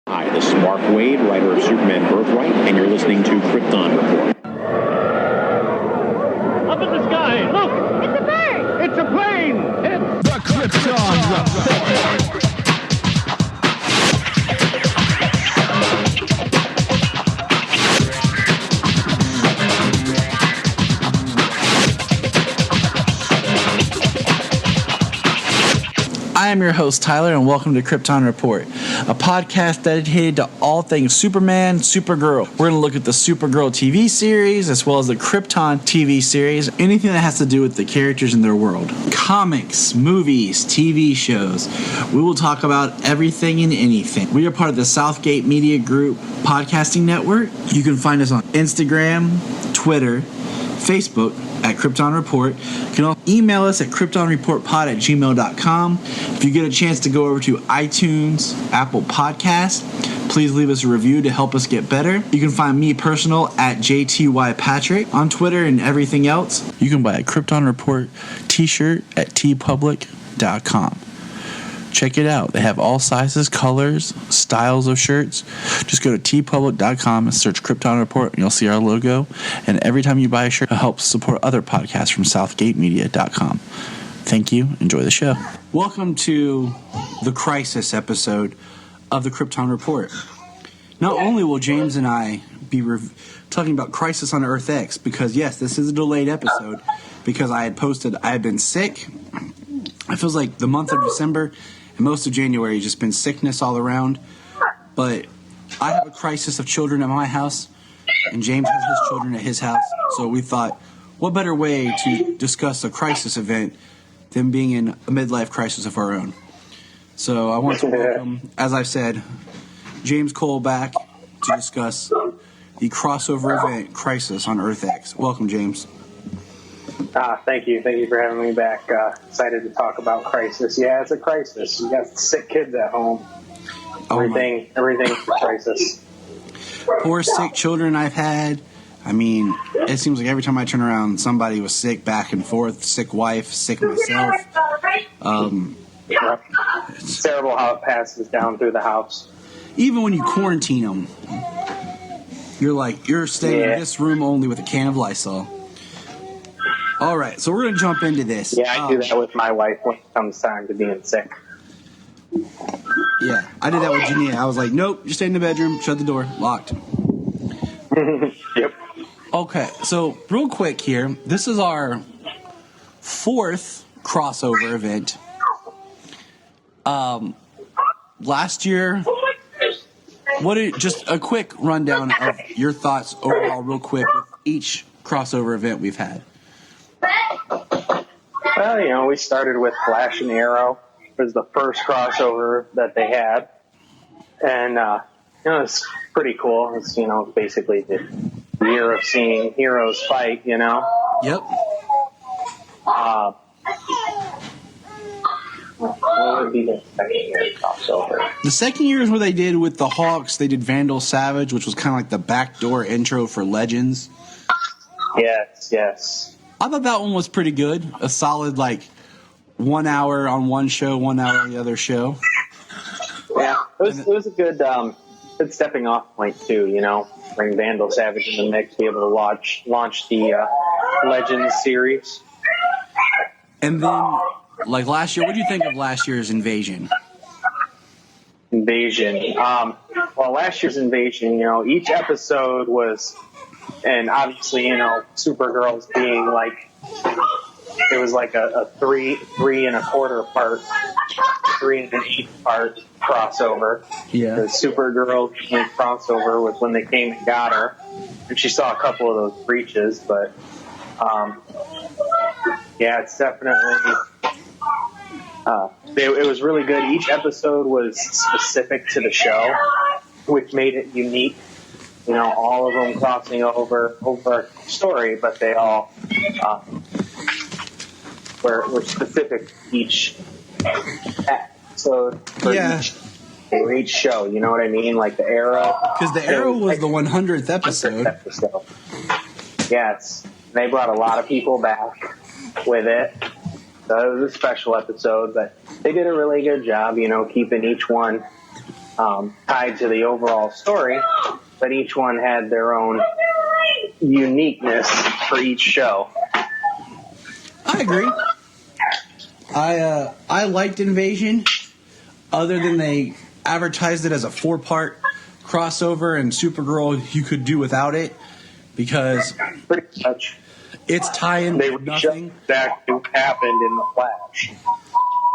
Hi, this is Mark Waid, writer of Superman Birthright, and you're listening to Krypton Report. Up in the sky, look! It's a bird! It's a plane! It's The Krypton Report. I am your host, Tyler, and welcome to Krypton Report, a podcast dedicated to all things Superman, Supergirl. We're going to look at the Supergirl TV series, as well as the Krypton TV series, anything that has to do with the characters in their world. Comics, movies, TV shows. We will talk about everything and anything. We are part of the Southgate Media Group podcasting network. You can find us on Instagram, Twitter, Facebook at Krypton Report. You can also email us at kryptonreportpod@gmail.com. If you get a chance to go over to iTunes, Apple Podcast, please leave us a review to help us get better. You can find me personal at JTYPatrick on Twitter and everything else. You can buy a Krypton Report t-shirt at tpublic.com. Check it out. They have all sizes, colors, styles of shirts. Just go to tpublic.com and search Krypton Report, and you'll see our logo. And every time you buy a shirt, it helps support other podcasts from southgatemedia.com. Thank you. Enjoy the show. Welcome to the Crisis episode of the Krypton Report. Not only will James and I be talking about Crisis on Earth X, because yes, this is a delayed episode, because I had been sick. It feels like the month of December and most of January has just been sickness all around. But I have a crisis of children at my house, and James has his children at his house. So we thought, what better way to discuss a crisis event than being in a midlife crisis of our own? So I want to welcome, as I've said, James Cole back to discuss the crossover event Crisis on Earth X. Welcome, James. Thank you. Thank you for having me back. Excited to talk about Crisis. Yeah, it's a crisis. You got sick kids at home. Everything's a crisis. Poor sick children I've had. I mean, it seems like every time I turn around, somebody was sick back and forth. Sick wife, sick myself. It's terrible how it passes down through the house. Even when you quarantine them, you're staying in this room only with a can of Lysol. All right, so we're going to jump into this. Yeah, I do that with my wife when it comes time to being sick. Yeah, I did that with Junia. I was like, nope, just stay in the bedroom, shut the door, locked. Yep. Okay, so real quick here, this is our fourth crossover event. Last year, just a quick rundown of your thoughts overall real quick with each crossover event we've had. Well, we started with Flash and Arrow. It was the first crossover that they had. And, it's pretty cool. It's, basically the year of seeing heroes fight, Yep. What would be the second year crossover? The second year is what they did with the Hawks. They did Vandal Savage, which was kind of like the backdoor intro for Legends. Yes. I thought that one was pretty good. A solid, 1 hour on one show, 1 hour on the other show. Yeah, it was a good stepping off point, too, bring Vandal Savage in the mix, be able to launch the Legends series. And then, last year, what do you think of last year's Invasion? Well, last year's Invasion, each episode was... And obviously, Supergirl's being it was like a 3 3/4 part, 3 1/8 part crossover. Yeah. The Supergirl crossover was when they came and got her, and she saw a couple of those breaches. But it's definitely it was really good. Each episode was specific to the show, which made it unique. All of them crossing over a story, but they all were specific to each episode for each show. You know what I mean? Like the Arrow. Because the Arrow was the 100th episode. Yes. They brought a lot of people back with it. So it was a special episode, but they did a really good job, keeping each one tied to the overall story, but each one had their own uniqueness for each show. I agree. I liked Invasion, other than they advertised it as a 4-part crossover, and Supergirl you could do without it because Pretty much. it's tying They nothing. exactly what happened in the Flash.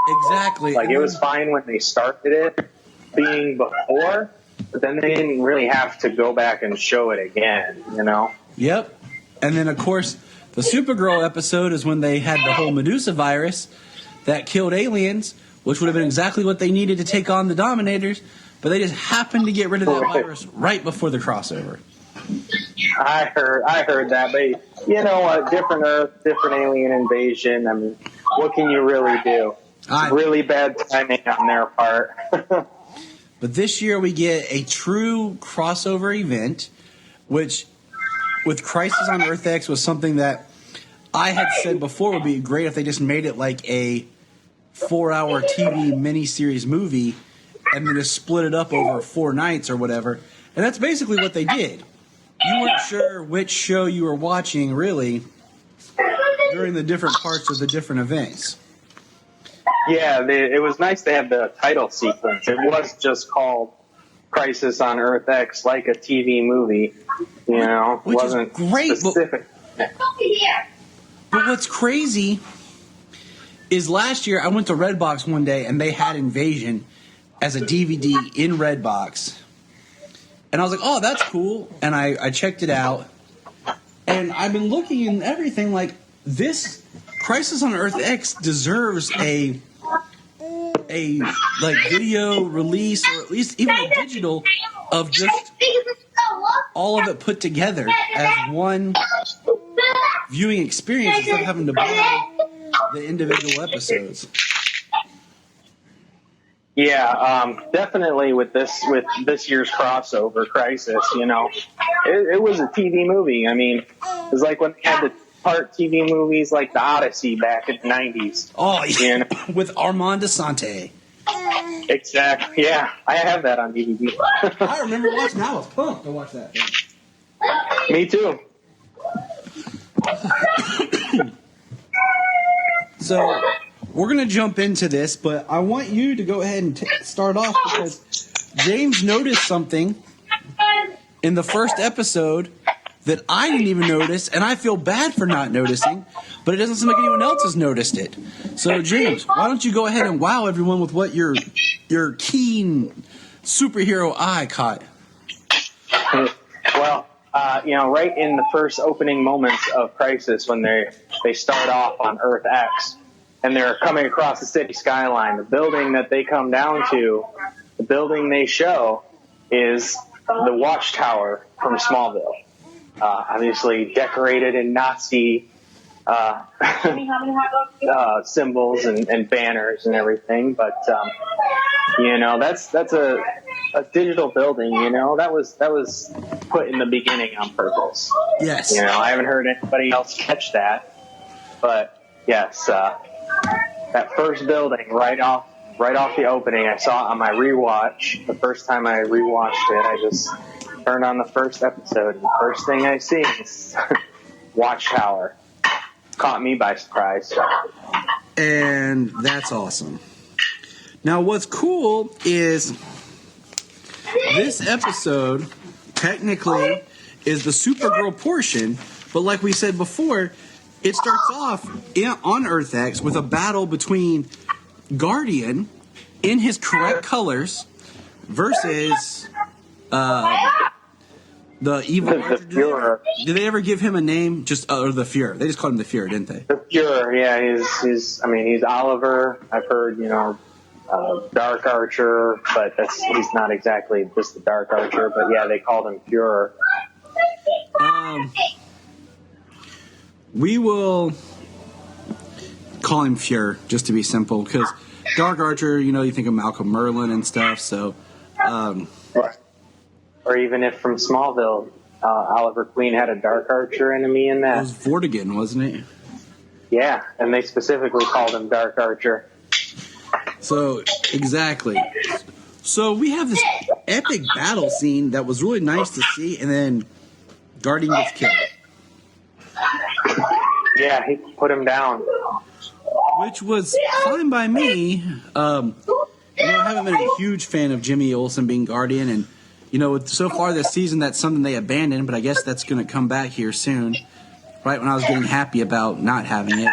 Exactly. Like, And it was then- fine when they started it being before, but then they didn't really have to go back and show it again, you know? Yep. And then, of course, the Supergirl episode is when they had the whole Medusa virus that killed aliens, which would have been exactly what they needed to take on the Dominators, but they just happened to get rid of that virus right before the crossover. I heard that, but you know what? Different Earth, different alien invasion. I mean, what can you really do? It's really bad timing on their part. But this year we get a true crossover event, which with Crisis on Earth X was something that I had said before would be great if they just made it like a 4-hour TV miniseries movie and then just split it up over 4 nights or whatever. And that's basically what they did. You weren't sure which show you were watching, really, during the different parts of the different events. Yeah, it was nice to have the title sequence. It was just called Crisis on Earth X, like a TV movie. You know, Which is wasn't great, specific. But what's crazy is last year I went to Redbox one day and they had Invasion as a DVD in Redbox. And I was like, oh, that's cool. And I checked it out. And I've been looking and everything like this Crisis on Earth X deserves a like video release, or at least even a digital, of just all of it put together as one viewing experience instead of having to buy the individual episodes. Yeah, definitely with this year's crossover Crisis, you know, it was a TV movie. I mean, it was like when they had the part TV movies like the Odyssey back in the 90s. Oh, yeah. You know? With Armand Desante. Exactly. Yeah, I have that on DVD. I remember watching that. I was pumped to watch that. Me too. So we're going to jump into this, but I want you to go ahead and start off because James noticed something in the first episode that I didn't even notice, and I feel bad for not noticing, but it doesn't seem like anyone else has noticed it. So, James, why don't you go ahead and wow everyone with what your keen superhero eye caught? Well, you know, right in the first opening moments of Crisis, when they start off on Earth X, and they're coming across the city skyline, the building that they come down to, the building they show, is the Watchtower from Smallville. Obviously decorated in Nazi symbols and banners and everything, but you know, that's a digital building. You know, that was put in the beginning on purpose. Yes. You know, I haven't heard anybody else catch that, but yes, that first building right off the opening, I saw it on my rewatch. The first time I rewatched it, I just turned on the first episode, and the first thing I see is Watchtower. Caught me by surprise. And that's awesome. Now, what's cool is this episode technically is the Supergirl portion, but like we said before, it starts off on Earth X with a battle between Guardian in his correct colors versus the evil. The Fuhrer. Did they ever give him a name? Just or the Fuhrer? They just called him the Fuhrer, didn't they? The Fuhrer, yeah, he's Oliver. I've heard, you know, Dark Archer, but he's not exactly just the Dark Archer. But yeah, they called him Fuhrer. We will call him Fuhrer just to be simple, because Dark Archer, you know, you think of Malcolm Merlin and stuff. So, Right. Or even if from Smallville, Oliver Queen had a Dark Archer enemy in it that. was Vortigern, wasn't it? Yeah, and they specifically called him Dark Archer. So, exactly. So we have this epic battle scene that was really nice to see, and then Guardian gets killed. Yeah, he put him down. Which was fine by me. I haven't been a huge fan of Jimmy Olsen being Guardian, and so far this season that's something they abandoned, but I guess that's going to come back here soon. Right when I was getting happy about not having it,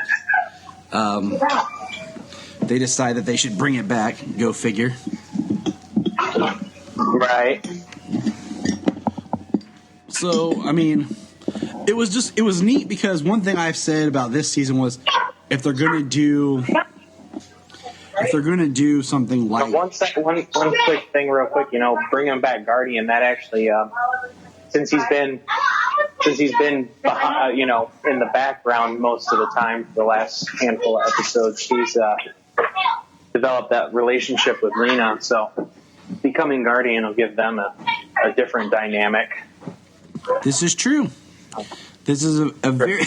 they decide that they should bring it back. Go figure. Right. So, I mean, it was neat because one thing I've said about this season was if they're going to do something like one quick thing, real quick, bringing back Guardian. That actually, since he's been in the background most of the time for the last handful of episodes, he's developed that relationship with Lena. So becoming Guardian will give them a different dynamic. This is true. This is a very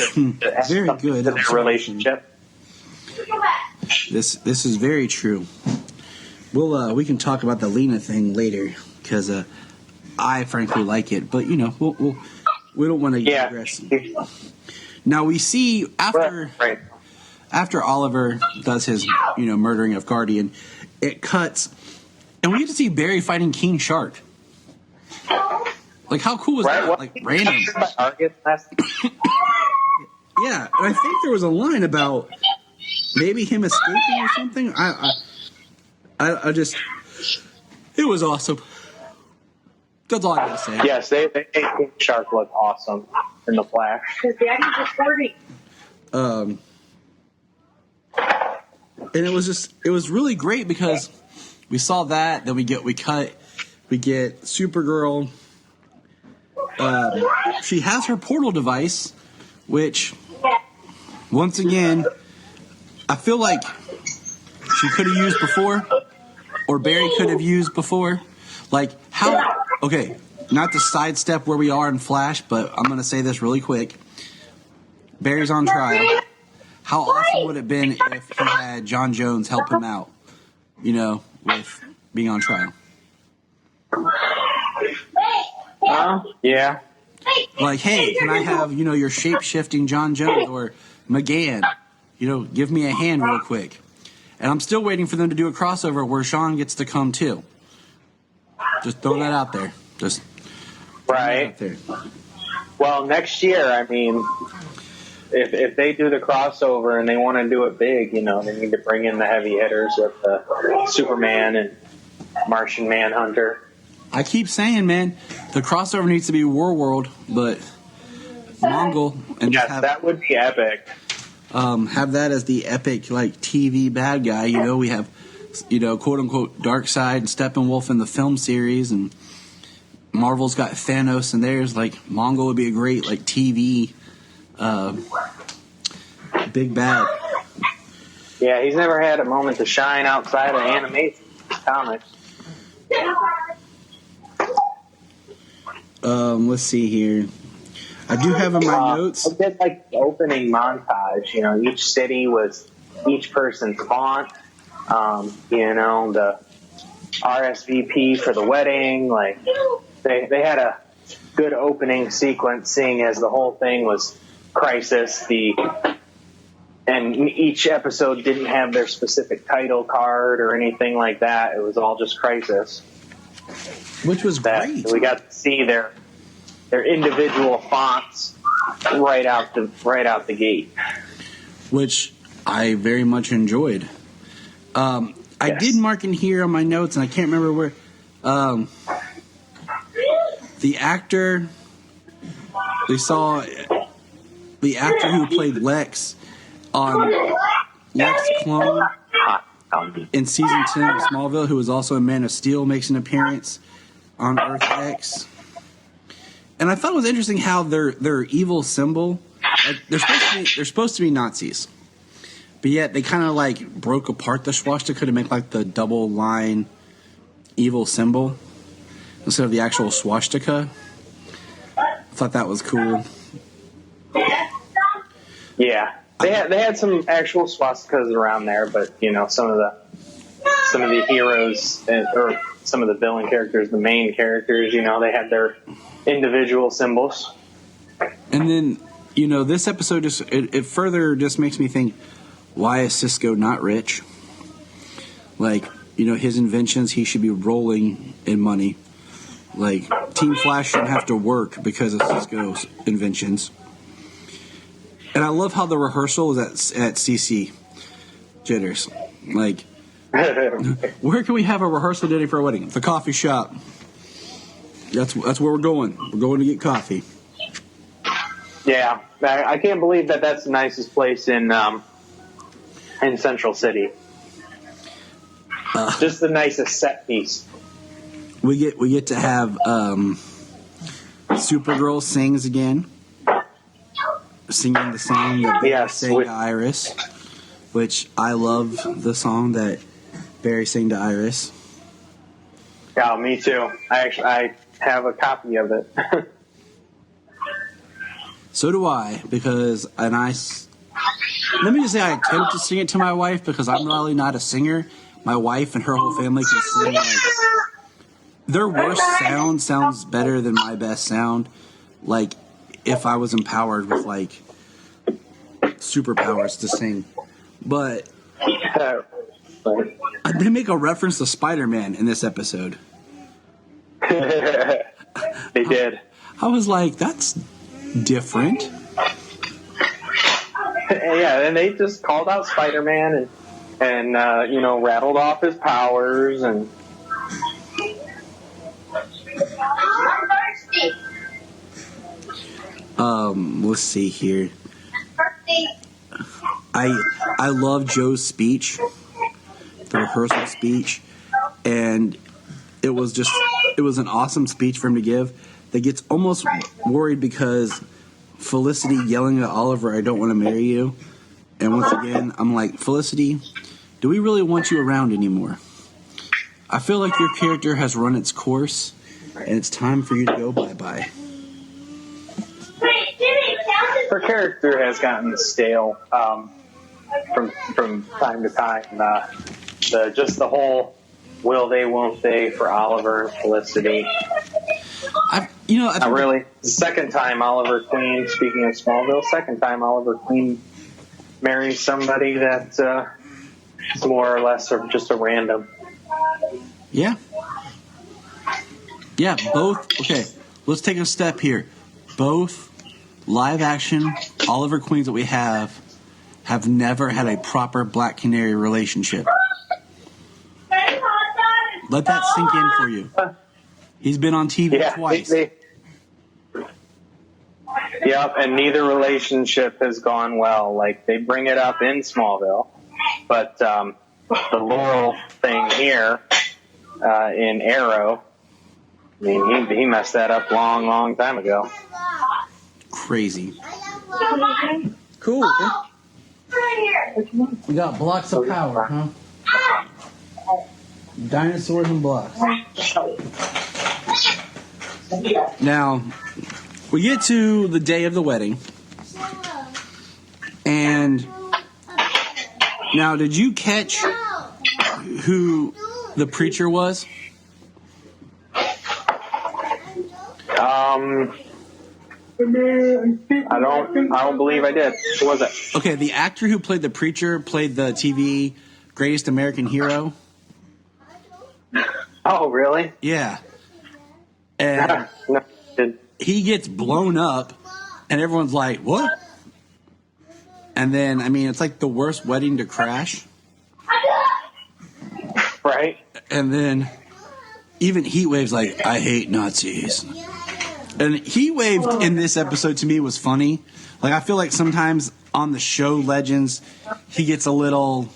very good relationship. This is very true. We can talk about the Lena thing later because I frankly like it, but we don't want to digress. Now we see after Oliver does his murdering of Guardian, it cuts, and we get to see Barry fighting King Shark. Like, how cool was that? Like, random. Yeah, and I think there was a line about maybe him escaping or something. I just, it was awesome. That's all I gotta say. Yes, they made King Shark look awesome in the Flash. And it was really great because we saw that, then we get Supergirl. She has her portal device, which, once again, I feel like she could have used before, or Barry could have used before. Like, how... Okay, not to sidestep where we are in Flash, but I'm going to say this really quick. Barry's on trial. How awesome would it have been if he had John Jones help him out, with being on trial? Yeah. Like, hey, can I have, your shape-shifting John Jones or McGann? Give me a hand real quick. And I'm still waiting for them to do a crossover where Sean gets to come too. Just throw that out there. Just right. There. Well, next year, I mean, if they do the crossover and they want to do it big, they need to bring in the heavy hitters with Superman and Martian Manhunter. I keep saying, man, the crossover needs to be War World, but Mongol and yes, that would be epic. Have that as the epic TV bad guy. We have quote unquote Darkseid and Steppenwolf in the film series, and Marvel's got Thanos in theirs. Like, Mongol would be a great TV big bad. Yeah, he's never had a moment to shine outside of animation comics. Let's see here. I do have in my notes. I did the opening montage. Each city was each person's font. The RSVP for the wedding. They had a good opening sequence, seeing as the whole thing was Crisis. And each episode didn't have their specific title card or anything like that. It was all just Crisis. Which was great. We got to see their individual fonts right out the gate, which I very much enjoyed. I did mark in here on my notes, and I can't remember where. The actor, they saw the actor who played Lex on Lex Clone in season 10 of Smallville, who was also in Man of Steel, makes an appearance on Earth X. And I thought it was interesting how their evil symbol, they're supposed to be Nazis, but yet they kind of broke apart the swastika to make the double line evil symbol instead of the actual swastika. I thought that was cool. Yeah, they had some actual swastikas around there, but some of the heroes or some of the villain characters, the main characters, they had their individual symbols. And then, this episode it further just makes me think, why is Cisco not rich? Like, his inventions, he should be rolling in money. Like, Team Flash shouldn't have to work because of Cisco's inventions. And I love how the rehearsal is at CC Jitters. Like, where can we have a rehearsal today for a wedding? The coffee shop. That's where we're going. We're going to get coffee. Yeah, I can't believe that's the nicest place in Central City. Just the nicest set piece. We get to have Supergirl sings again, singing the song that Barry sang to Iris, which I love the song that Barry sang to Iris. Yeah, me too. I have a copy of it. So do I, because let me just say I attempt to sing it to my wife because I'm really not a singer. My wife and her whole family can sing. Like, their worst sound sounds better than my best sound. Like, if I was empowered with, like, superpowers to sing. But they make a reference to Spider-Man in this episode. They did. I was like, that's different. Yeah, and they just called out Spider-Man and rattled off his powers and. Let's see here. I love Joe's speech, the rehearsal speech, and it was an awesome speech for him to give. That gets almost worried because Felicity yelling at Oliver, "I don't want to marry you," and once again, I'm like, Felicity, do we really want you around anymore? I feel like your character has run its course, and it's time for you to go bye-bye. Her character has gotten stale from time to time. Just the whole will they, won't they for Oliver and Felicity. Not really. Second time Oliver Queen, speaking of Smallville, Oliver Queen marries somebody that's more or less just a random. Yeah. Yeah, both. Okay, let's take a step here. Both live action Oliver Queens that we have never had a proper Black Canary relationship. Let that sink in for you. He's been on TV twice. Yep, and neither relationship has gone well. Like, they bring it up in Smallville, but the Laurel thing here in Arrow, I mean, he messed that up long time ago. Crazy. Cool. We got blocks of power, huh? Dinosaurs and blocks. Now, we get to the day of the wedding. And now, did you catch who the preacher was? I don't believe I did. Who was it? Okay, the actor who played the preacher played the TV Greatest American Hero. Oh, really? Yeah. And he gets blown up, and everyone's like, what? And then, I mean, it's like the worst wedding to crash. Right. And then even Heatwave's like, I hate Nazis. And Heatwave in this episode to me was funny. Like, I feel like sometimes on the show Legends, he gets a little,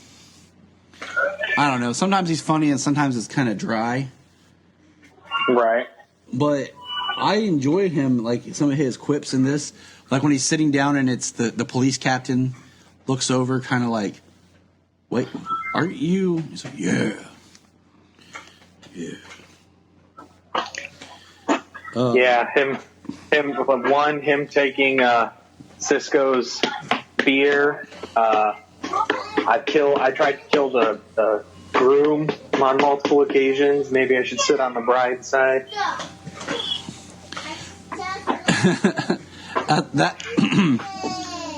I don't know, sometimes he's funny and sometimes it's kind of dry. Right. But I enjoyed him, like, some of his quips in this. Like, when he's sitting down and it's the police captain looks over, kind of like, wait, aren't you? He's like, yeah. Yeah, him taking Cisco's beer. I tried to kill the groom on multiple occasions. Maybe I should sit on the bride's side.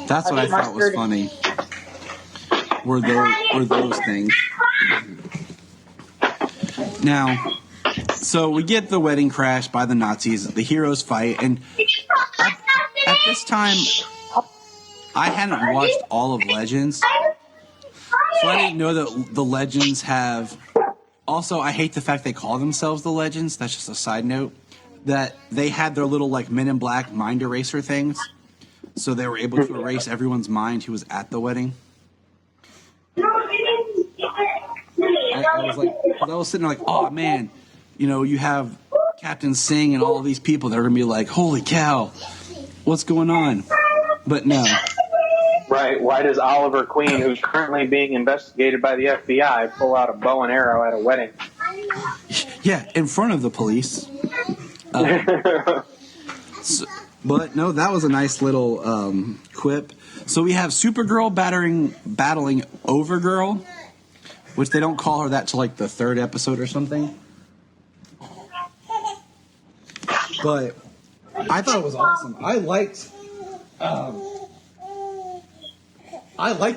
That's what I thought was funny. Were those things. Now, so we get the wedding crash by the Nazis, the heroes fight, and at this time, I hadn't watched all of Legends, so I didn't know that the Legends have... Also, I hate the fact they call themselves the Legends. That's just a side note. That they had their little, like, Men in Black mind eraser things, so they were able to erase everyone's mind who was at the wedding. I was sitting there like, oh, man, you know, you have Captain Singh and all these people that are going to be like, holy cow, what's going on? But no. Right. Why does Oliver Queen, who's currently being investigated by the FBI, pull out a bow and arrow at a wedding? Yeah, in front of the police. But no, that was a nice little quip. So we have Supergirl battling Overgirl, which they don't call her that till like the 3rd episode or something. But I thought it was awesome. I liked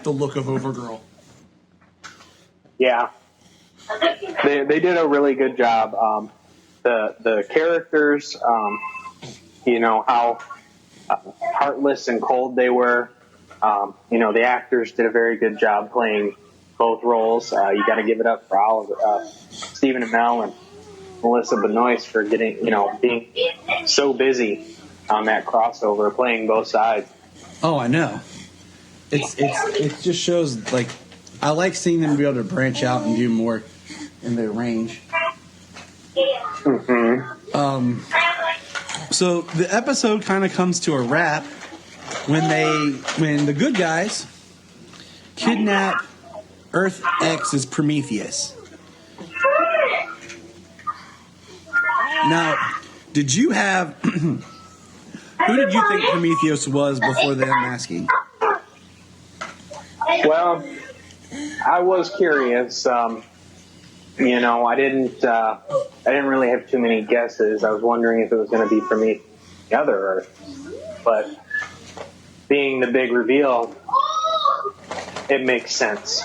the look of Overgirl. Yeah, they did a really good job. The characters, you know, how heartless and cold they were. You know, the actors did a very good job playing both roles. You got to give it up for Oliver, Stephen Amell and Melissa Benoist for being so busy on that crossover, playing both sides. Oh, I know. It just shows, like, I like seeing them be able to branch out and do more in their range. Mm-hmm. So the episode kind of comes to a wrap when the good guys kidnap Earth X's Prometheus. Now, did you have who did you think Prometheus was before the unmasking? Well, I was curious. You know, I didn't really have too many guesses. I was wondering if it was going to be from the other Earth, but being the big reveal, it makes sense.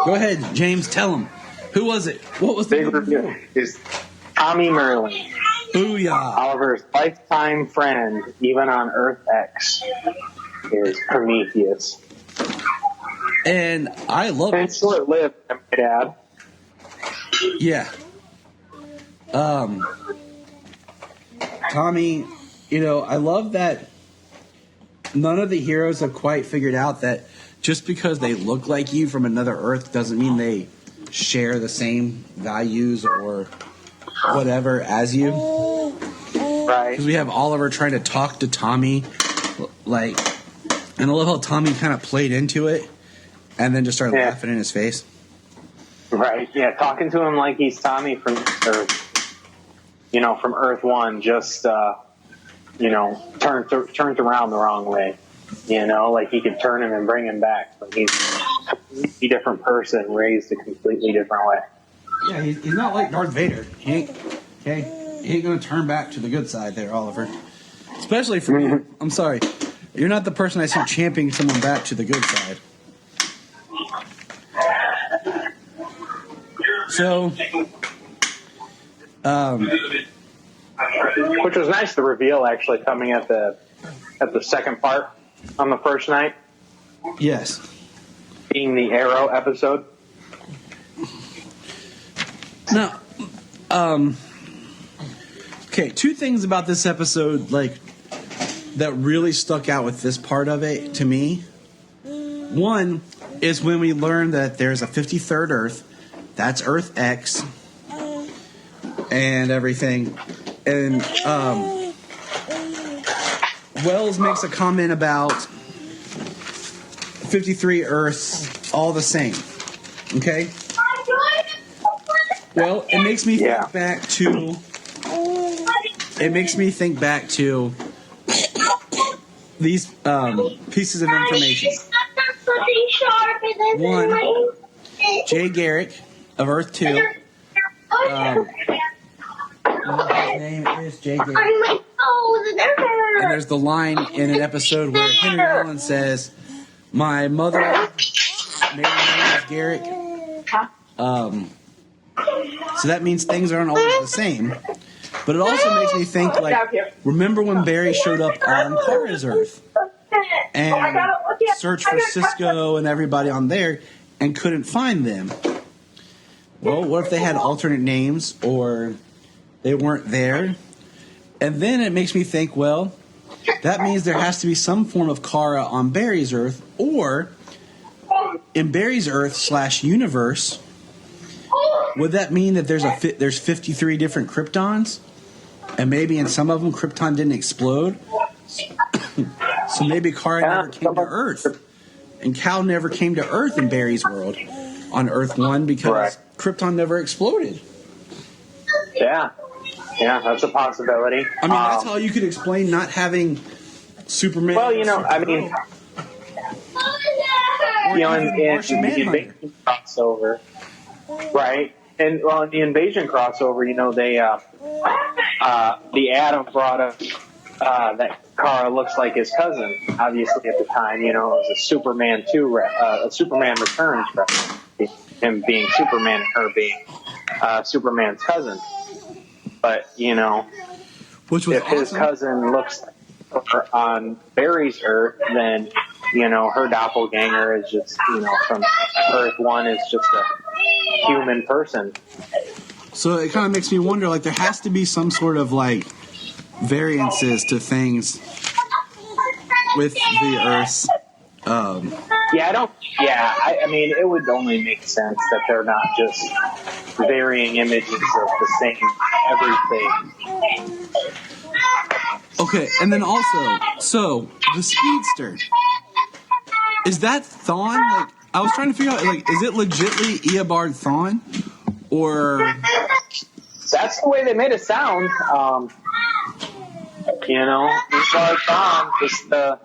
Go ahead, James. Tell him. Who was it? What was the big reveal? Is Tommy Merlin. Booyah! Oliver's lifetime friend, even on Earth X, is Prometheus. And I love it. And short-lived, I might add. Yeah. Tommy, you know, I love that none of the heroes have quite figured out that just because they look like you from another Earth doesn't mean they share the same values or whatever as you. Right. Because we have Oliver trying to talk to Tommy, like, and I love how Tommy kind of played into it and then just started laughing in his face. Right, yeah, talking to him like he's Tommy from Earth 1, just, turned around the wrong way. You know, like he could turn him and bring him back, but he's a completely different person, raised a completely different way. Yeah, he's not like Darth Vader. He ain't going to turn back to the good side there, Oliver. Especially for you. I'm sorry. You're not the person I see championing someone back to the good side. So, which was nice, the reveal actually coming at the second part on the first night. Yes. Being the Arrow episode. Now, okay, 2 things about this episode, like, that really stuck out with this part of it to me. One is when we learn that there's a 53rd Earth. That's Earth X and everything. And Wells makes a comment about 53 Earths all the same. Okay? Well, it makes me think back to... It makes me think back to these pieces of information. One, Jay Garrick of Earth 2. His name is J.K. And there's the line in an episode where Henry Allen says, "My mother, maiden name is Garrick." So that means things aren't always the same. But it also makes me think, like, remember when Barry showed up on Kara's Earth and searched for Cisco and everybody on there and couldn't find them? Well, what if they had alternate names or they weren't there? And then it makes me think, well, that means there has to be some form of Kara on Barry's Earth, or in Barry's Earth / universe, would that mean that there's 53 different Kryptons? And maybe in some of them, Krypton didn't explode? So maybe Kara never came to Earth. And Cal never came to Earth in Barry's world on Earth 1 because Krypton never exploded. Yeah, that's a possibility. I mean, that's how you could explain not having Superman. Well, in the Invasion crossover, right? And well, in the Invasion crossover, they the Atom brought up that Kara looks like his cousin. Obviously, at the time, it was a Superman 2, a Superman Returns reference, him being Superman and her being Superman's cousin. But which was if his cousin looks like her on Barry's Earth, then her doppelganger is just from Earth 1 is just a human person. So it kind of makes me wonder, like, there has to be some sort of, like, variances to things with the Earths. I mean, it would only make sense that they're not just varying images of the same everything. Okay, and then also, so, the Speedster, is that Thawne? Like, I was trying to figure out, like, is it legitly Eobard Thawne? Or... That's the way they made it sound. Eobard Thawne, just the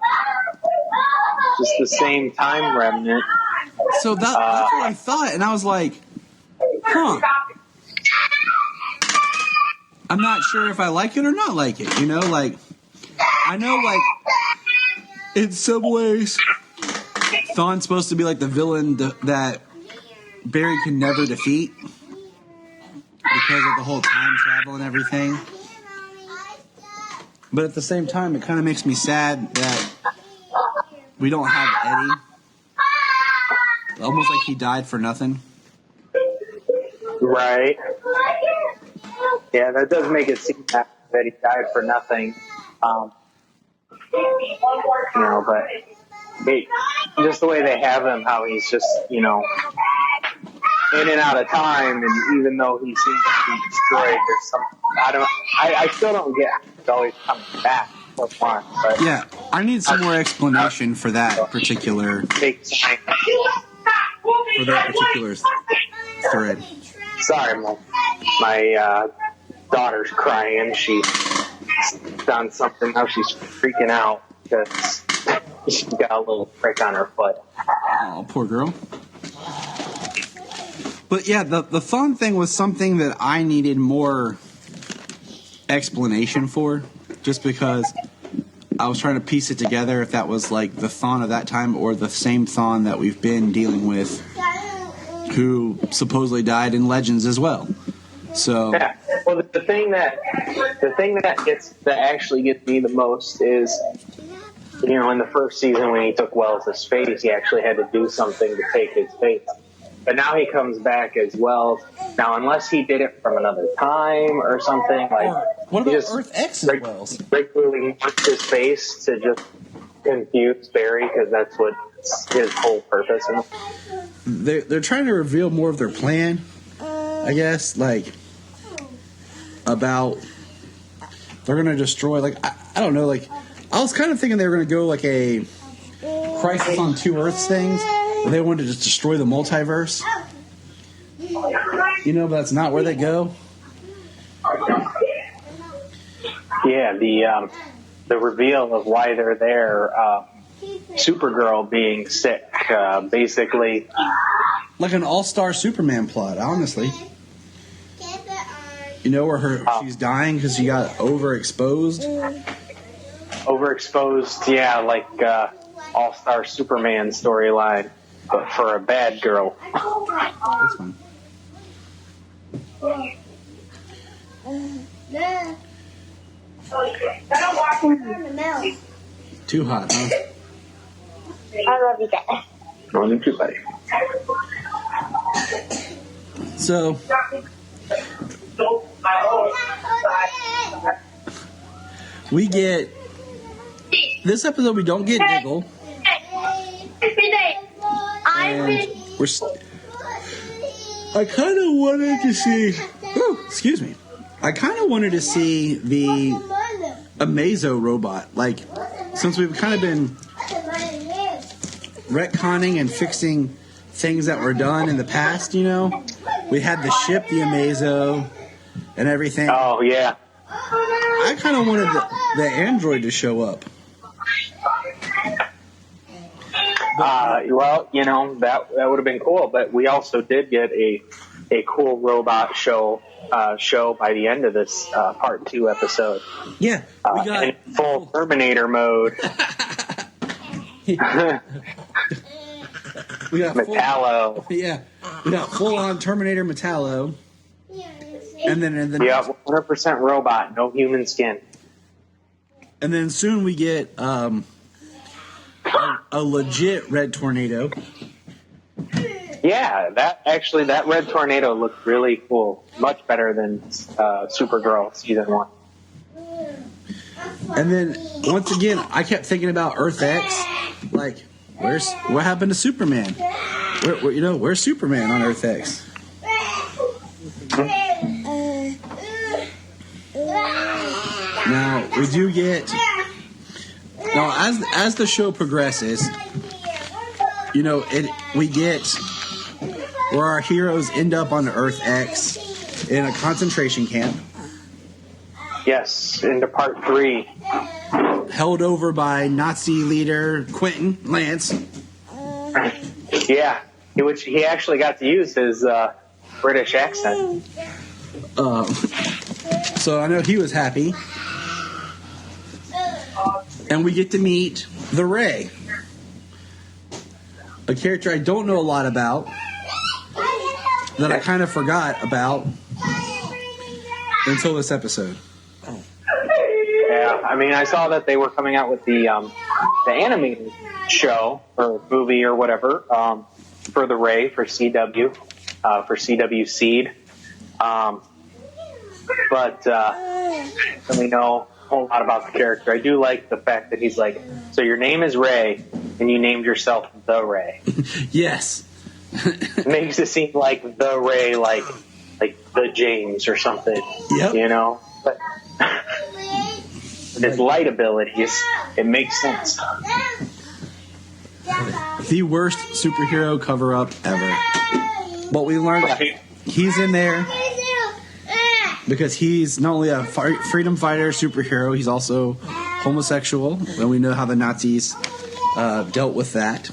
same time remnant. So that's what I thought, and I was like, huh. I'm not sure if I like it or not like it, like, I know, like, in some ways, Thawne's supposed to be like the villain that Barry can never defeat because of the whole time travel and everything. But at the same time, it kind of makes me sad that we don't have Eddie. Almost like he died for nothing. Right. Yeah, that does make it seem that he died for nothing. But just the way they have him, how he's just, in and out of time, and even though he seems to be destroyed, there's something, I still don't get how he's always coming back so far. But yeah, I need some more explanation for that particular thread. Sorry, my daughter's crying. She's done something. Now she's freaking out because she got a little prick on her foot. Oh, poor girl. But yeah, the Thawne thing was something that I needed more explanation for, just because I was trying to piece it together if that was like the Thawne of that time or the same Thawne that we've been dealing with, who supposedly died in Legends as well. So yeah. Well, the thing that actually gets me the most is, in the first season when he took Wells' face, he actually had to do something to take his face. But now he comes back as Wells. Now, unless he did it from another time or something, like, what about he just Earth X as Wells? Regularly marked his face to just confuse Barry, because that's what his whole purpose is. They're trying to reveal more of their plan, I guess, like, about they're going to destroy, like, I don't know, like, I was kind of thinking they were going to go like a Crisis on Two Earths things, where they wanted to just destroy the multiverse. But that's not where they go. Yeah, the reveal of why they're there, Supergirl being sick, basically like an all-star Superman plot, honestly. You know, where she's dying because she got overexposed. Overexposed, yeah, like all-star Superman storyline, but for a bad girl. That's fun. Too hot, huh? I love you guys. Love you too, buddy. So, we get this episode. We don't get Diggle, and I kind of wanted to see. Oh, excuse me. I kind of wanted to see the Amazo robot. Like, since we've kind of been retconning and fixing things that were done in the past, you know, we had the ship, the Amazo, and everything. Oh, yeah. I kind of wanted the android to show up. Well, you know, that would have been cool, but we also did get a cool robot show by the end of this part 2 episode. Yeah, we got in full Terminator mode. We got Metallo. We got full on Terminator Metallo. And then 100% robot, no human skin. And then soon we get a legit red tornado. Yeah, that red tornado looked really cool. Much better than Supergirl season 1. And then once again, I kept thinking about Earth X. Like, what happened to Superman? Where's Superman on Earth X? Now we do get. Now, as the show progresses, you know, we get where our heroes end up on Earth X in a concentration camp. Yes, into part 3. Held over by Nazi leader Quentin Lance. Yeah, which he actually got to use his British accent. So I know he was happy. And we get to meet the Ray, a character I don't know a lot about, that I kind of forgot about until this episode. Yeah, I mean, I saw that they were coming out with the animated show or movie or whatever for the Ray for CW, for CW Seed. But I don't really know a whole lot about the character. I do like the fact that he's like, so your name is Ray, and you named yourself the Ray. Yes. It makes it seem like the Ray, like the James or something. Yep. You know? But his light abilities, it makes sense. The worst superhero cover-up ever. But we learned that he's in there because he's not only a freedom fighter superhero, he's also homosexual, and we know how the Nazis dealt with that.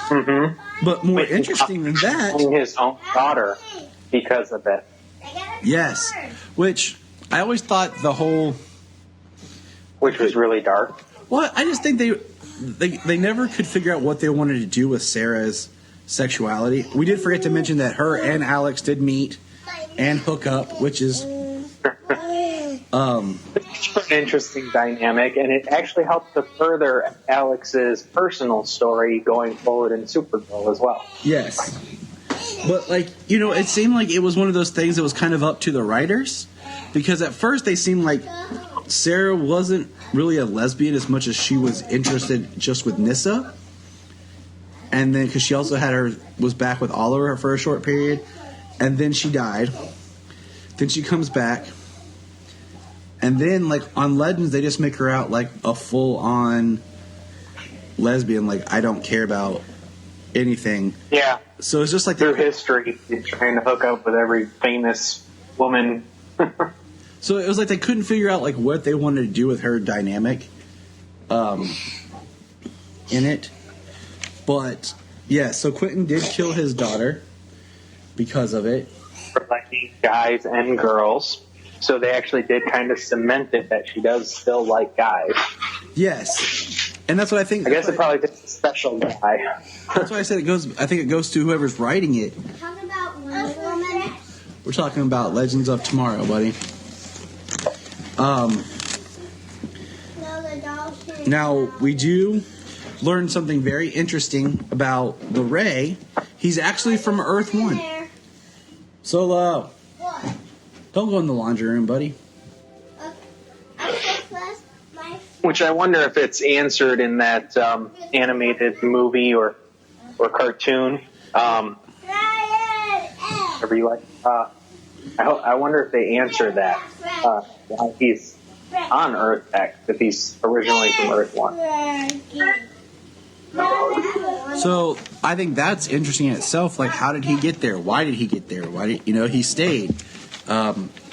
Mm-hmm. But more interesting than that, his own daughter because of it. Yes, which I always thought which was really dark. Well, I just think they never could figure out what they wanted to do with Sarah's sexuality. We did forget to mention that her and Alex did meet and hook up, which is it's an interesting dynamic, and it actually helped to further Alex's personal story going forward in Supergirl as well. Yes. But, it seemed like it was one of those things that was kind of up to the writers, because at first they seemed like Sarah wasn't really a lesbian as much as she was interested just with Nyssa. And then, because she also was back with Oliver for a short period, and then she died. Then she comes back. And then, on Legends, they just make her out like a full-on lesbian. I don't care about anything. Yeah. So it's just like through history, trying to hook up with every famous woman. So it was like they couldn't figure out what they wanted to do with her dynamic in it. But Yeah, so Quentin did kill his daughter because of it. For liking guys and girls. So they actually did kind of cement it that she does still like guys. Yes. And that's what I think. I guess it probably takes a special guy. That's why I said it goes. I think it goes to whoever's writing it. Talking about Wonder Woman. We're talking about Legends of Tomorrow, buddy. Now we do learn something very interesting about the Ray. He's actually from Earth 1. Solo. What? Don't go in the laundry room, buddy. Which I wonder if it's answered in that animated movie or cartoon. Whatever you like. I wonder if they answer that. Why he's on Earth X, if he's originally from Earth 1. So I think that's interesting in itself. Like, how did he get there? Why did he get there? Why did he stayed?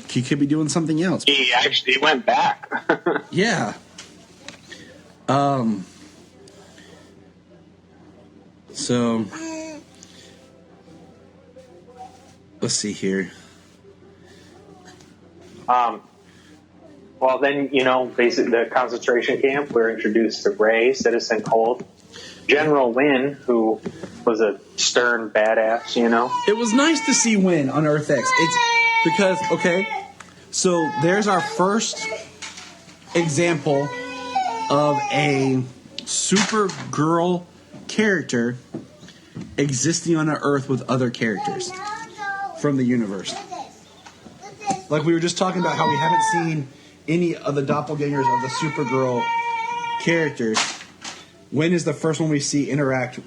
He could be doing something else. He actually went back. Yeah. So let's see here. Well, then, basically the concentration camp, we're introduced to Ray, Citizen Cold, General Wynn, who was a stern badass, It was nice to see Win on Earth X. It's because, okay, so there's our first example of a Supergirl character existing on an Earth with other characters from the universe. Like we were just talking about how we haven't seen any of the doppelgangers of the Supergirl characters. When is the first one we see interact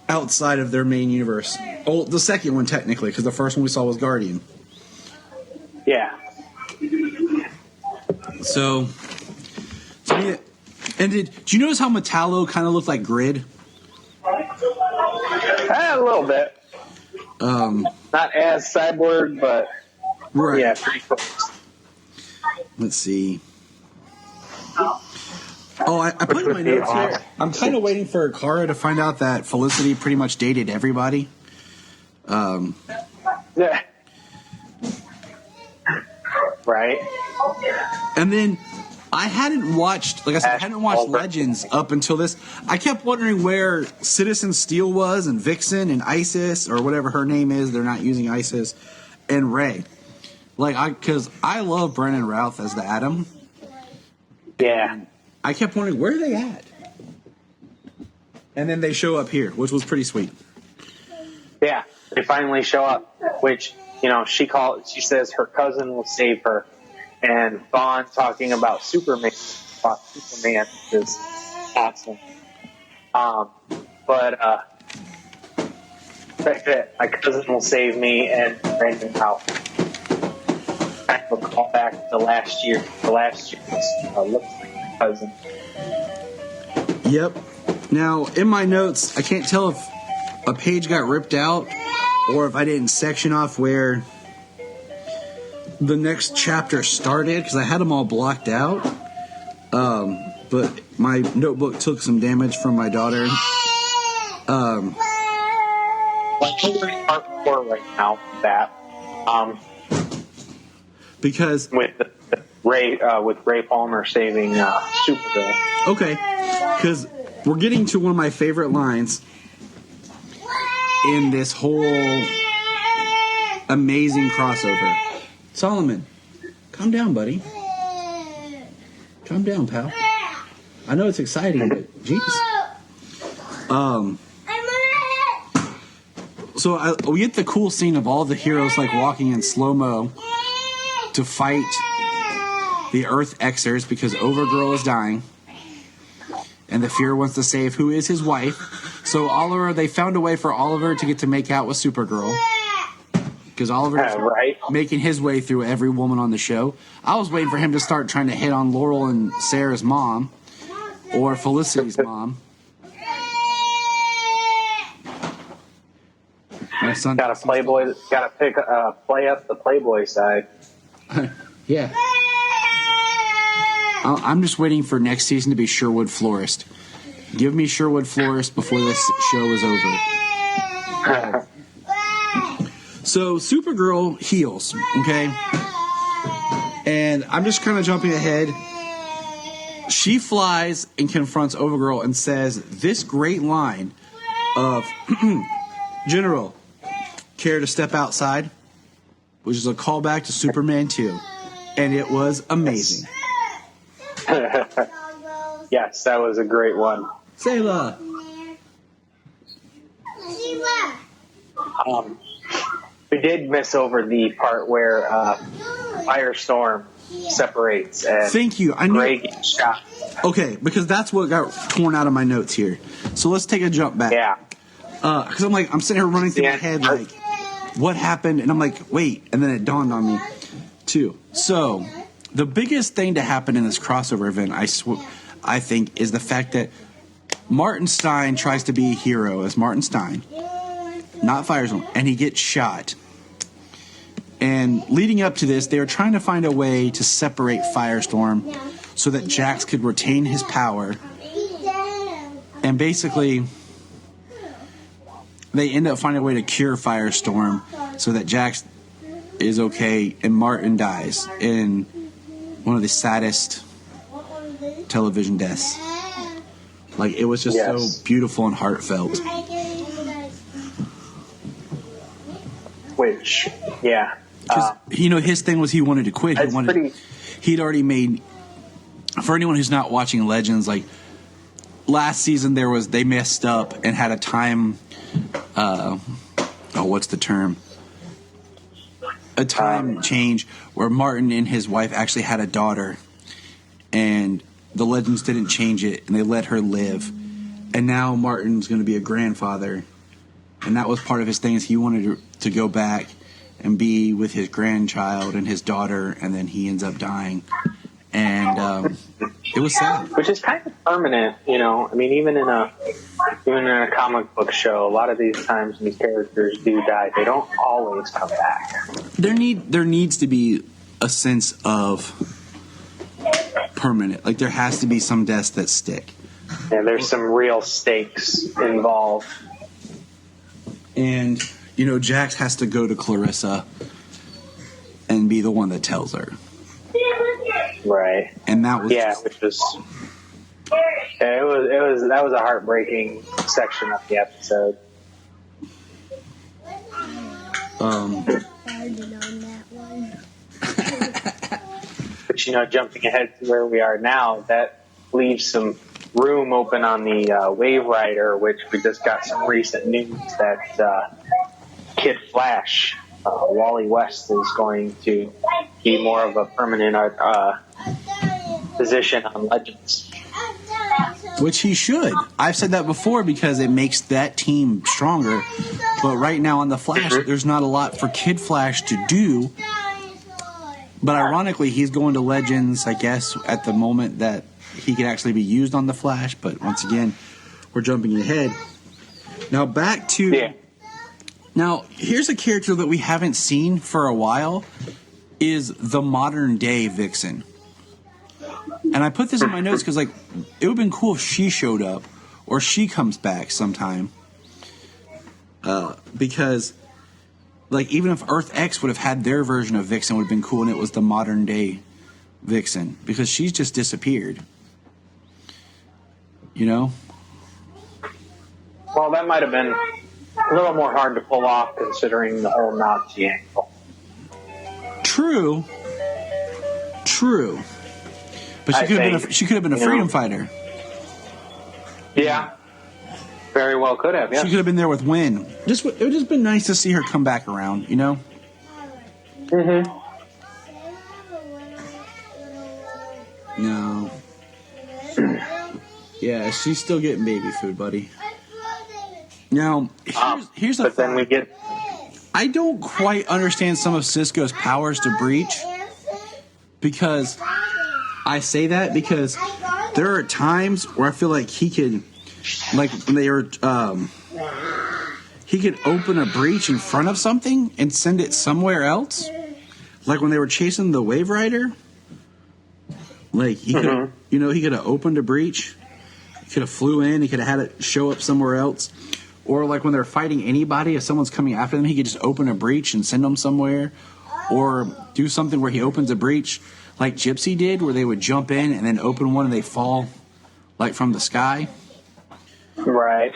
outside of their main universe? Oh, the second one technically, because the first one we saw was Guardian. Yeah. So yeah. And did you notice how Metallo kind of looked like Grid? A little bit. Not as Cyborg, but Right. yeah, pretty close. Let's see. Oh, I put in my notes here. I'm kind of waiting for Kara to find out that Felicity pretty much dated everybody. Yeah. Right. And then I hadn't watched, like I said, I hadn't watched Albert. Legends up until this. I kept wondering where Citizen Steel was, and Vixen, and Isis, or whatever her name is. They're not using Isis, and Ray. Because I love Brennan Routh as the Atom. Yeah. I kept wondering, where are they at? And then they show up here, which was pretty sweet. Yeah. They finally show up, which, she says her cousin will save her. And Vaughn talking about Superman is awesome. But my cousin will save me and Brandon out. Kind of a callback to last year. The last year looks like my cousin. Yep. Now, in my notes, I can't tell if a page got ripped out or if I didn't section off where the next chapter started, because I had them all blocked out. But my notebook took some damage from my daughter. Well, we're in part 4 right now. That Because with Ray Palmer saving Supergirl. okay, because we're getting to one of my favorite lines in this whole amazing crossover. Solomon, calm down, buddy. Calm down, pal. I know it's exciting, but jeez. So we get the cool scene of all the heroes walking in slow-mo to fight the Earth Xers because Overgirl is dying. And the Fear wants to save who is his wife. So they found a way for Oliver to get to make out with Supergirl. Because Oliver's making his way through every woman on the show. I was waiting for him to start trying to hit on Laurel and Sarah's mom. Or Felicity's mom. My son Got a Playboy. Got to play up the Playboy side. Yeah. I'm just waiting for next season to be Sherwood Florist. Give me Sherwood Forest before this show is over. So Supergirl heals, okay? And I'm just kind of jumping ahead. She flies and confronts Overgirl and says this great line of, General, care to step outside? Which is a callback to Superman 2. And it was amazing. Yes, that was a great one. Sayla. We did miss over the part where Firestorm separates and Thank you. I knew. Gray gets shot. Okay, because that's what got torn out of my notes here. So let's take a jump back. Yeah. Because I'm sitting here running through my head like, what happened? And I'm like, wait. And then it dawned on me, too. So the biggest thing to happen in this crossover event, I think, is the fact that Martin Stein tries to be a hero as Martin Stein, not Firestorm, and he gets shot. And leading up to this, they were trying to find a way to separate Firestorm so that Jax could retain his power. And basically, they end up finding a way to cure Firestorm so that Jax is okay and Martin dies in one of the saddest television deaths. Like, it was just so beautiful and heartfelt. Which, yeah. His thing was he wanted to quit. He'd already made, for anyone who's not watching Legends, like, last season they messed up and had a time, what's the term? A time change where Martin and his wife actually had a daughter, and the Legends didn't change it, and they let her live. And now Martin's going to be a grandfather, and that was part of his thing, is he wanted to go back and be with his grandchild and his daughter, and then he ends up dying. And it was sad. Which is kind of permanent, I mean, even in a comic book show, a lot of these times when these characters do die, they don't always come back. There needs to be a sense of permanent. Like, there has to be some deaths that stick. Yeah, there's some real stakes involved. And, Jax has to go to Clarissa and be the one that tells her. Right. And that was that was a heartbreaking section of the episode. But jumping ahead to where we are now, that leaves some room open on the Wave Rider, which we just got some recent news that Kid Flash, Wally West, is going to be more of a permanent position on Legends. Which he should. I've said that before because it makes that team stronger. But right now on the Flash, there's not a lot for Kid Flash to do. But ironically, he's going to Legends, I guess, at the moment that he could actually be used on the Flash. But once again, we're jumping ahead. Now back to... Yeah. Now, here's a character that we haven't seen for a while, is the modern day Vixen. And I put this in my notes because, it would have been cool if she showed up or she comes back sometime. Because, even if Earth X would have had their version of Vixen, it would have been cool, and it was the modern day Vixen. Because she's just disappeared. Well, that might have been a little more hard to pull off considering the whole Nazi angle. True. But she could have been a freedom fighter. Yeah. Very well could have, yeah. She could have been there with Wynn. It would just been nice to see her come back around, Mm-hmm. No. Yeah, she's still getting baby food, buddy. Now, here's the But then we get... I don't quite understand some of Cisco's powers to breach. Because... I say that because there are times where I feel like he could... when they were... he could open a breach in front of something and send it somewhere else. Like when they were chasing the Wave Rider. He could, he could have opened a breach could have flew in. He could have had it show up somewhere else. Or like when they're fighting anybody, if someone's coming after them, he could just open a breach and send them somewhere. Or do something where he opens a breach like Gypsy did, where they would jump in and then open one and they fall like from the sky. Right.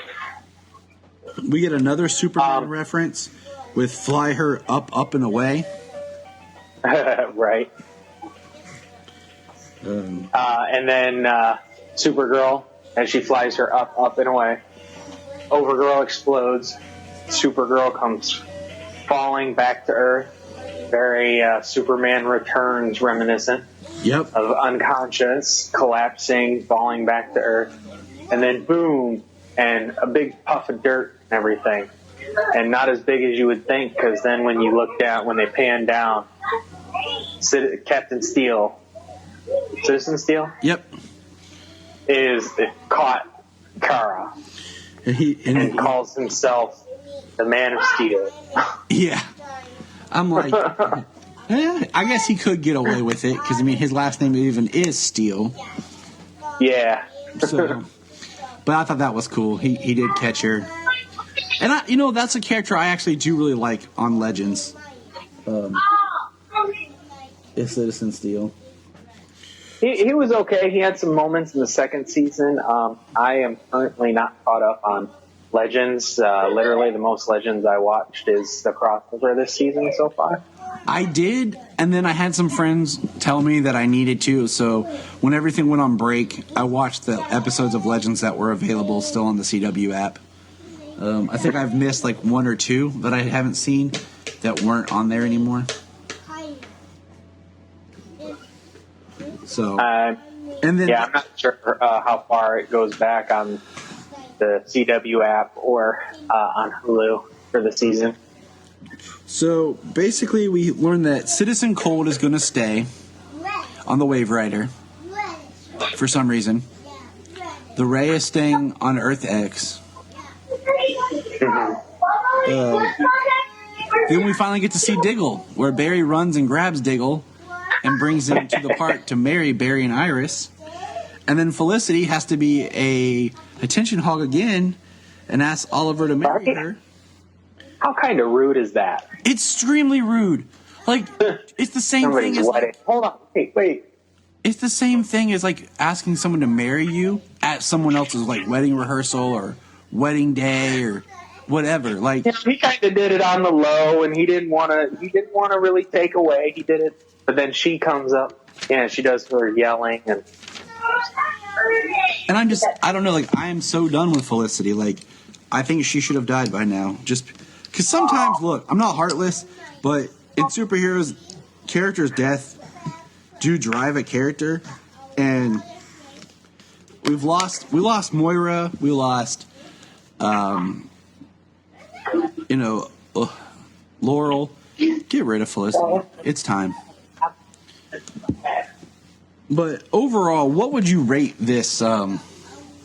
We get another Superman reference with fly her up and away. Right. And then Supergirl, as she flies her up and away. Overgirl explodes. Supergirl comes falling back to Earth. Very Superman Returns reminiscent. Yep. Of unconscious, collapsing, falling back to Earth. And then boom, and a big puff of dirt and everything. And not as big as you would think, because then when you look down, when they pan down, Captain Steel, Citizen Steel? Yep. Is caught Kara. And he calls himself the Man of Steel. Yeah. I'm like, I guess he could get away with it, because, I mean, his last name even is Steel. Yeah. So, but I thought that was cool. He did catch her. And, that's a character I actually do really like on Legends. Is Citizen Steel. He was okay. He had some moments in the second season. I am currently not caught up on Legends. Literally, the most Legends I watched is the crossover this season so far. I did, and then I had some friends tell me that I needed to, so when everything went on break, I watched the episodes of Legends that were available still on the CW app. I think I've missed like one or two that I haven't seen that weren't on there anymore. So, and then I'm not sure how far it goes back on the CW app or on Hulu for the season. So basically, we learned that Citizen Cold is going to stay on the Wave Rider for some reason. The Ray is staying on Earth X. Then we finally get to see Diggle, where Barry runs and grabs Diggle and brings him to the park to marry Barry and Iris. And then Felicity has to be a attention hog again and asks Oliver to marry her. How kind of rude is that? Extremely rude. Like, it's the same thing as like, hold on, wait. It's the same thing as like asking someone to marry you at someone else's like wedding rehearsal or wedding day or whatever. Like, he kind of did it on the low, and he didn't want to really take away. He did it, but then she comes up, she does her yelling and I don't know. Like, I am so done with Felicity. Like, I think she should have died by now. Just because sometimes, look, I'm not heartless, but in superheroes, characters' death do drive a character, and we lost Moira, we lost, Laurel. Get rid of Felicity. It's time. But overall, what would you rate this on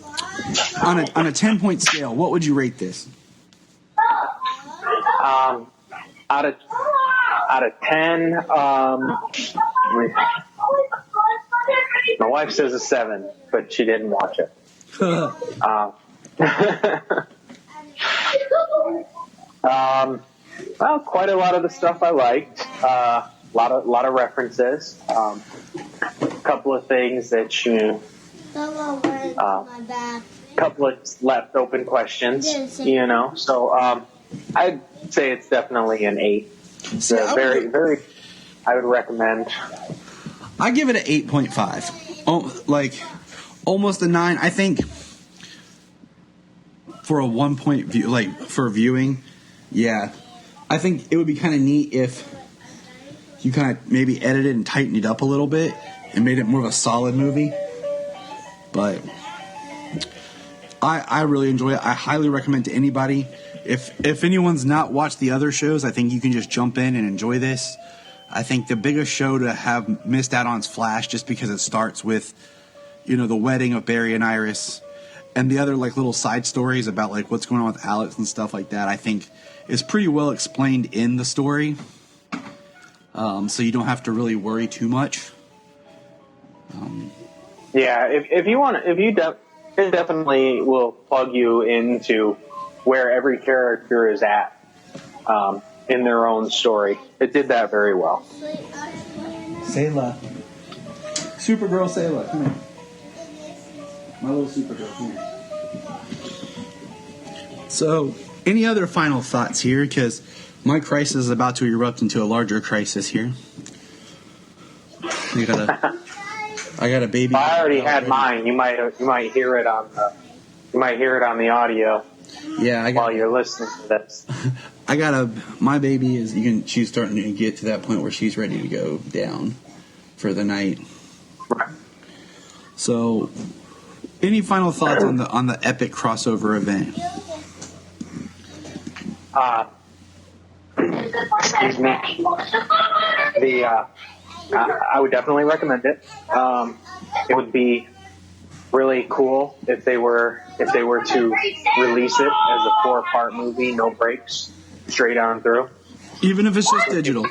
a 10-point scale? What would you rate this? Out of 10, my wife says a 7, but she didn't watch it. Well, quite a lot of the stuff I liked. A lot of references. A couple of things that couple of left open questions. So I'd say it's definitely an 8. Very. I would recommend. I give it an 8.5. Oh, like almost a 9. I think for a 1-point view, like for viewing, yeah. I think it would be kind of neat if you kind of maybe edited and tightened it up a little bit and made it more of a solid movie. But I really enjoy it. I highly recommend to anybody. If anyone's not watched the other shows, I think you can just jump in and enjoy this. I think the biggest show to have missed out on is Flash, just because it starts with, the wedding of Barry and Iris, and the other like little side stories about like what's going on with Alex and stuff like that. I think is pretty well explained in the story, so you don't have to really worry too much. Yeah, if it definitely will plug you into where every character is at in their own story. It did that very well. Sayla. Supergirl Sayla, come here. My little Supergirl, come here. So, any other final thoughts here? Because my crisis is about to erupt into a larger crisis here. I got a baby. I already had mine. You might hear it on the audio. Yeah, while you're listening to this. My baby she's starting to get to that point where she's ready to go down for the night. Right. So, any final thoughts on the epic crossover event? Excuse me. I would definitely recommend it. It would be really cool if they were to release it as a 4-part movie, no breaks, straight on through. Even if it's just digital.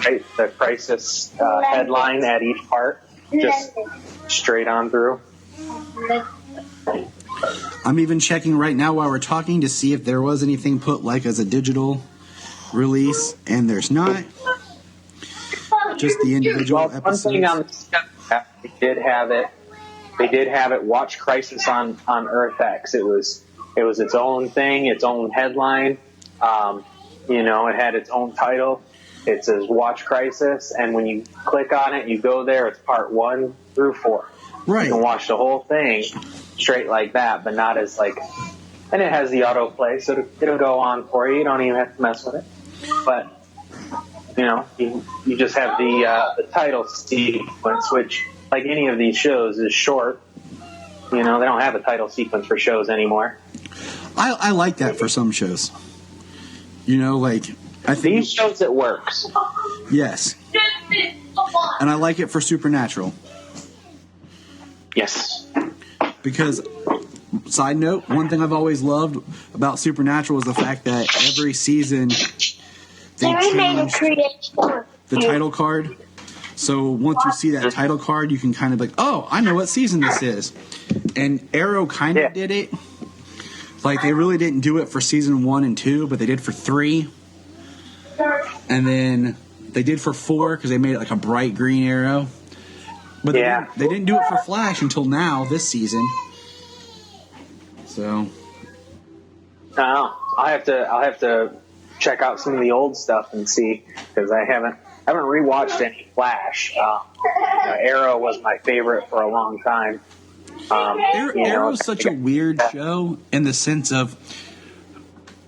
Take the crisis headline at each part, just straight on through. I'm even checking right now while we're talking to see if there was anything put like as a digital release, and there's not. Just the individual episodes. One thing on the stuff, they did have it. Watch Crisis on Earth X. It was its own thing, its own headline. It had its own title. It says Watch Crisis, and when you click on it, you go there. It's part 1 through 4. Right. You can watch the whole thing straight like that, but not as like. And it has the autoplay, so it'll go on for you. You don't even have to mess with it. But you just have the title sequence, which, like any of these shows, is short. They don't have a title sequence for shows anymore. I like that for some shows. I think these shows it works. Yes. And I like it for Supernatural. Yes. Because, side note, one thing I've always loved about Supernatural is the fact that every season they changed the title card. So once you see that title card, you can kind of be like, oh, I know what season this is. And Arrow kind of did it. Like, they really didn't do it for season 1 and 2, but they did for 3. And then they did for 4 because they made it like a bright green arrow. But they didn't do it for Flash until now, this season. So I'll have to check out some of the old stuff and see, because I haven't rewatched any Flash. Arrow was my favorite for a long time. Arrow's such a weird show in the sense of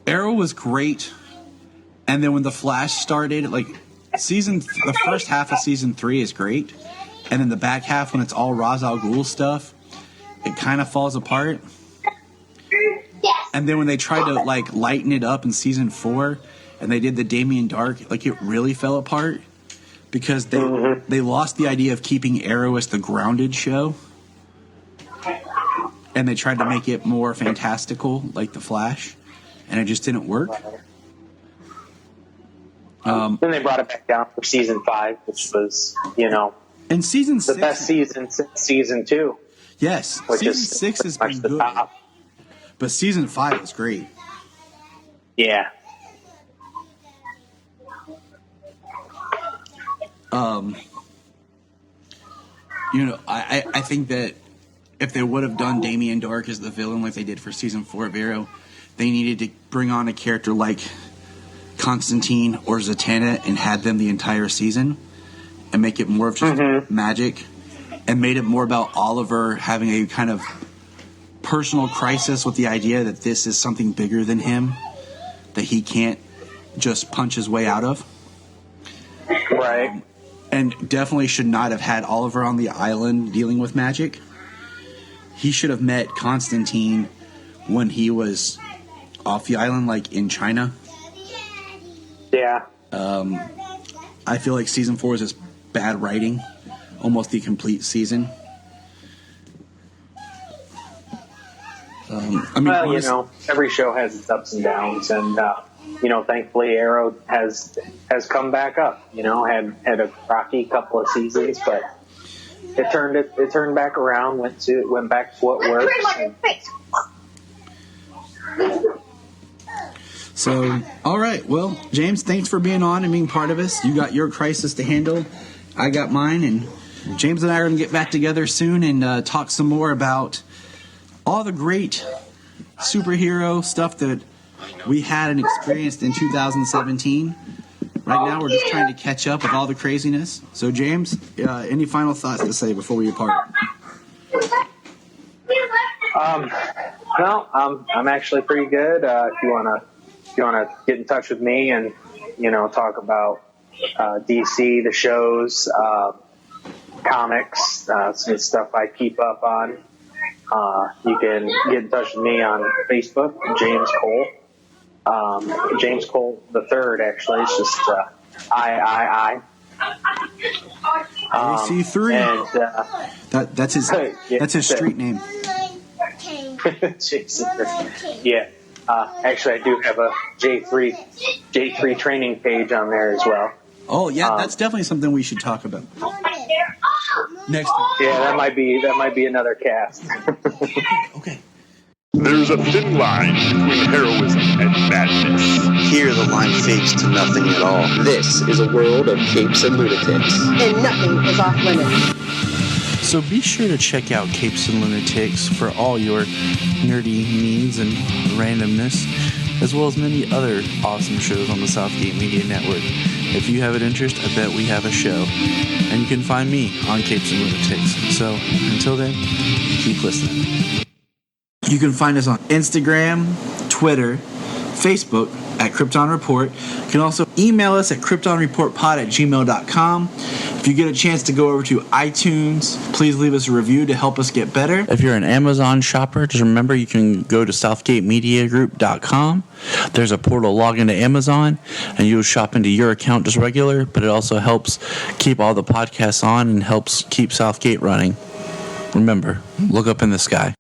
Arrow was great, and then when the Flash started, the first half of season 3 is great, and then the back half, when it's all Ra's al Ghul stuff, it kind of falls apart. And then when they tried to lighten it up in season 4, and they did the Damien Dark, it really fell apart because they lost the idea of keeping Arrow as the grounded show, and they tried to make it more fantastical like the Flash, and it just didn't work. Then they brought it back down for season 5, which was and season 6, the best season since season 2. Yes, season 6 has been good. Top. But season 5 was great. Yeah. I think that if they would have done Damien Dark as the villain like they did for season 4 of Arrow, they needed to bring on a character like Constantine or Zatanna and had them the entire season and make it more of just magic, and made it more about Oliver having a kind of personal crisis with the idea that this is something bigger than him that he can't just punch his way out of. Right. And definitely should not have had Oliver on the island dealing with magic. He should have met Constantine when he was off the island, in China. Yeah. I feel like season 4 is just bad writing, almost the complete season. Every show has its ups and downs, and thankfully Arrow has come back up. Had a rocky couple of seasons, but it turned back around, went back to what works. So, all right. Well, James, thanks for being on and being part of us. You got your crisis to handle. I got mine. And James and I are going to get back together soon and talk some more about all the great superhero stuff that we had and experienced in 2017. Right now, we're just trying to catch up with all the craziness. So, James, any final thoughts to say before we depart? Well, I'm actually pretty good. If you wanna get in touch with me and talk about DC, the shows, comics, some stuff I keep up on, you can get in touch with me on Facebook, James Cole. James Cole the Third, actually. It's just I. AC3. And that's his. That's his street name. Yeah. Actually, I do have a J3 training page on there as well. Oh yeah, that's definitely something we should talk about next time. Yeah, that might be another cast. Okay. There's a thin line between heroism and madness. Here the line fades to nothing at all. This is a world of capes and lunatics. And nothing is off limits. So be sure to check out Capes and Lunatics for all your nerdy needs and randomness, as well as many other awesome shows on the Southgate Media Network. If you have an interest, I bet we have a show. And you can find me on Capes and Lunatics. So until then, keep listening. You can find us on Instagram, Twitter, Facebook at Krypton Report. You can also email us at kryptonreportpod@gmail.com. If you get a chance to go over to iTunes, please leave us a review to help us get better. If you're an Amazon shopper, just remember you can go to southgatemediagroup.com. There's a portal, log into Amazon, and you'll shop into your account just regular, but it also helps keep all the podcasts on and helps keep Southgate running. Remember, look up in the sky.